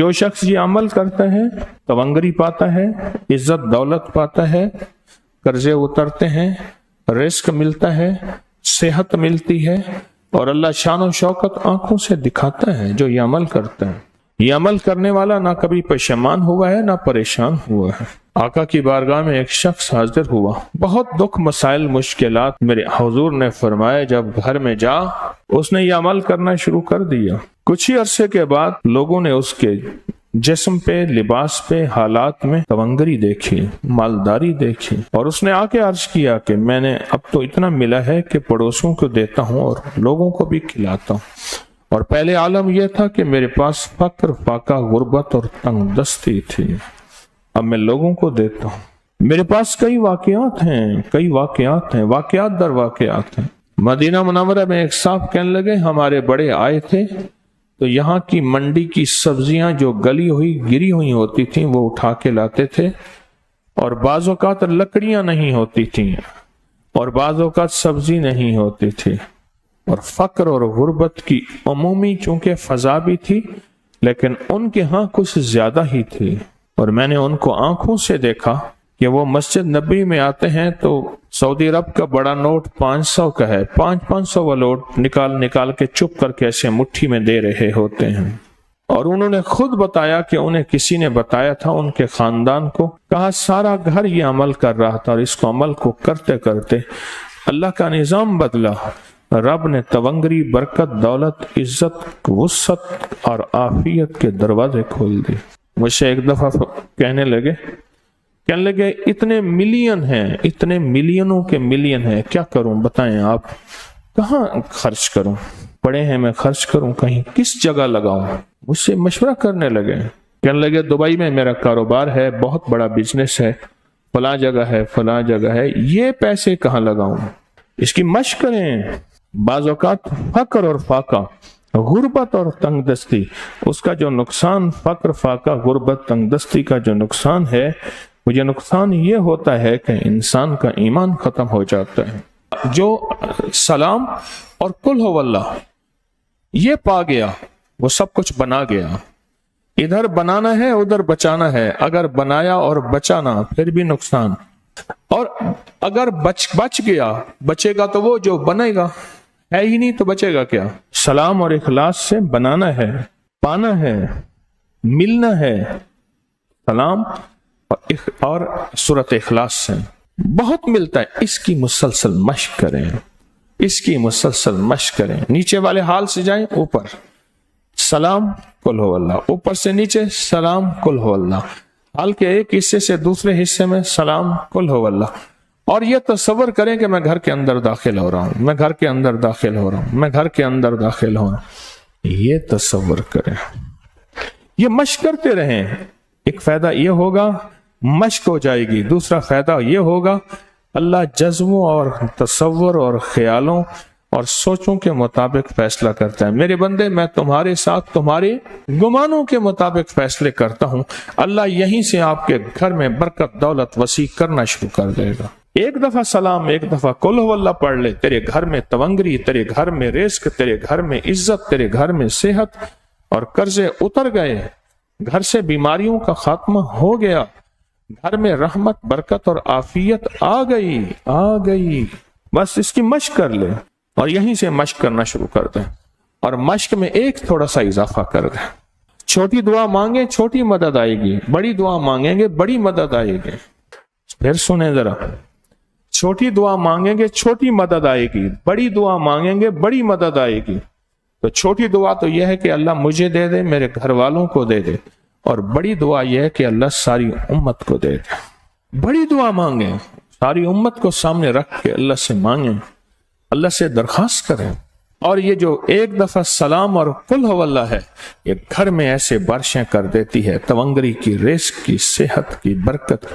جو شخص یہ عمل کرتا ہے تونگری پاتا ہے، عزت دولت پاتا ہے، قرضے اترتے ہیں، رزق ملتا ہے، صحت ملتی ہے، اور اللہ شان و شوکت آنکھوں سے دکھاتا ہے جو یہ عمل کرتا ہے۔ یہ عمل کرنے والا نہ کبھی پشیمان ہوا ہے نہ پریشان ہوا ہے۔ آقا کی بارگاہ میں ایک شخص حاضر ہوا، بہت دکھ مسائل مشکلات میرے حضور نے فرمایا جب گھر میں جا اس نے یہ عمل کرنا شروع کر دیا۔ کچھ ہی عرصے کے بعد لوگوں نے اس کے جسم پہ، لباس پہ، حالات میں تونگری دیکھی، مالداری دیکھی، اور اس نے آ کے عرض کیا کہ میں نے اب تو اتنا ملا ہے کہ پڑوسوں کو دیتا ہوں اور لوگوں کو بھی کھلاتا ہوں، اور پہلے عالم یہ تھا کہ میرے پاس فقر، فاقہ، غربت اور تنگ دستی تھی، اب میں لوگوں کو دیتا ہوں۔ میرے پاس کئی واقعات ہیں، واقعات در واقعات ہیں۔ مدینہ منورہ میں ایک صاحب کہنے لگے ہمارے بڑے آئے تھے تو یہاں کی منڈی کی سبزیاں جو گری ہوئی ہوتی تھیں وہ اٹھا کے لاتے تھے، اور بعض اوقات لکڑیاں نہیں ہوتی تھیں اور بعض اوقات سبزی نہیں ہوتی تھی، اور فقر اور غربت کی عمومی چونکہ فضا بھی تھی لیکن ان کے ہاں کچھ زیادہ ہی تھی، اور میں نے ان کو آنکھوں سے دیکھا کہ وہ مسجد نبی میں آتے ہیں تو سعودی عرب کا بڑا نوٹ 500 کا ہے، 500 وہ نوٹ نکال کے چپ کر کے ایسے مٹھی میں دے رہے ہوتے ہیں، اور انہوں نے خود بتایا کہ انہیں کسی نے بتایا تھا ان کے خاندان کو، کہا سارا گھر یہ عمل کر رہا تھا، اور اس کو عمل کو کرتے کرتے اللہ کا نظام بدلا، رب نے تونگری، برکت، دولت، عزت، وسعت اور عافیت کے دروازے کھول دیے۔ مجھ سے ایک دفعہ کہنے لگے اتنے ملین ہیں، اتنے ملینوں کے ملین ہیں، کیا کروں بتائیں آپ، کہاں خرچ کروں، پڑے ہیں میں خرچ کروں کہیں، کس جگہ لگاؤں؟ مجھ سے مشورہ کرنے لگے، کہنے لگے دبئی میں میرا کاروبار ہے، بہت بڑا بزنس ہے، فلاں جگہ ہے، یہ پیسے کہاں لگاؤں؟ اس کی مشق کریں۔ بعض اوقات فقر اور فاقہ، غربت اور تنگ دستی، اس کا جو نقصان، فقر، فاقہ، غربت، تنگ دستی کا جو نقصان ہے، مجھے نقصان یہ ہوتا ہے کہ انسان کا ایمان ختم ہو جاتا ہے۔ جو سلام اور قل ہو اللہ یہ پا گیا وہ سب کچھ بنا گیا، ادھر بنانا ہے ادھر بچانا ہے، اگر بنایا اور بچانا پھر بھی نقصان، اور اگر بچ گیا، بچے گا تو وہ جو بنے گا، ہے ہی نہیں تو بچے گا کیا؟ سلام اور اخلاص سے بنانا ہے، پانا ہے، ملنا ہے، سلام اور سورت اخلاص سے بہت ملتا ہے۔ اس کی مسلسل مشق کریں، نیچے والے حال سے جائیں اوپر، سلام قل ہو اللہ، اوپر سے نیچے سلام قل ہو اللہ، حال کے ایک حصے سے دوسرے حصے میں سلام قل ہو اللہ، اور یہ تصور کریں کہ میں گھر کے اندر داخل ہو رہا ہوں، میں گھر کے اندر داخل ہو رہا ہوں، میں گھر کے اندر داخل ہو رہا ہوں، یہ تصور کریں، یہ مشق کرتے رہیں۔ ایک فائدہ یہ ہوگا مشق ہو جائے گی، دوسرا فائدہ یہ ہوگا اللہ جذبوں اور تصور اور خیالوں اور سوچوں کے مطابق فیصلہ کرتا ہے۔ میرے بندے میں تمہارے ساتھ تمہارے گمانوں کے مطابق فیصلے کرتا ہوں، اللہ یہیں سے آپ کے گھر میں برکت دولت وسیع کرنا شروع کر دے گا۔ ایک دفعہ سلام، ایک دفعہ قل ہو اللہ پڑھ لے، تیرے گھر میں تونگری، تیرے گھر میں رزق، تیرے گھر میں عزت، تیرے گھر میں صحت، اور قرضے اتر گئے، گھر سے بیماریوں کا خاتمہ ہو گیا، گھر میں رحمت، برکت اور عافیت آ گئی۔ بس اس کی مشق کر لے، اور یہیں سے مشق کرنا شروع کر دیں، اور مشق میں ایک تھوڑا سا اضافہ کر دیں۔ چھوٹی دعا مانگیں چھوٹی مدد آئے گی، بڑی دعا مانگیں گے بڑی مدد آئے گی۔ پھر سنیں ذرا، چھوٹی دعا مانگیں گے چھوٹی مدد آئے گی، بڑی دعا مانگیں گے بڑی مدد آئے گی۔ تو چھوٹی دعا تو یہ ہے کہ اللہ مجھے دے دے، میرے گھر والوں کو دے دے، اور بڑی دعا یہ ہے کہ اللہ ساری امت کو دے دے۔ بڑی دعا مانگیں، ساری امت کو سامنے رکھ کے اللہ سے مانگیں، اللہ سے درخواست کریں۔ اور یہ جو ایک دفعہ سلام اور قل ہو اللہ ہے، یہ گھر میں ایسے بارشیں کر دیتی ہے، تونگری کی، رزق کی، صحت کی، برکت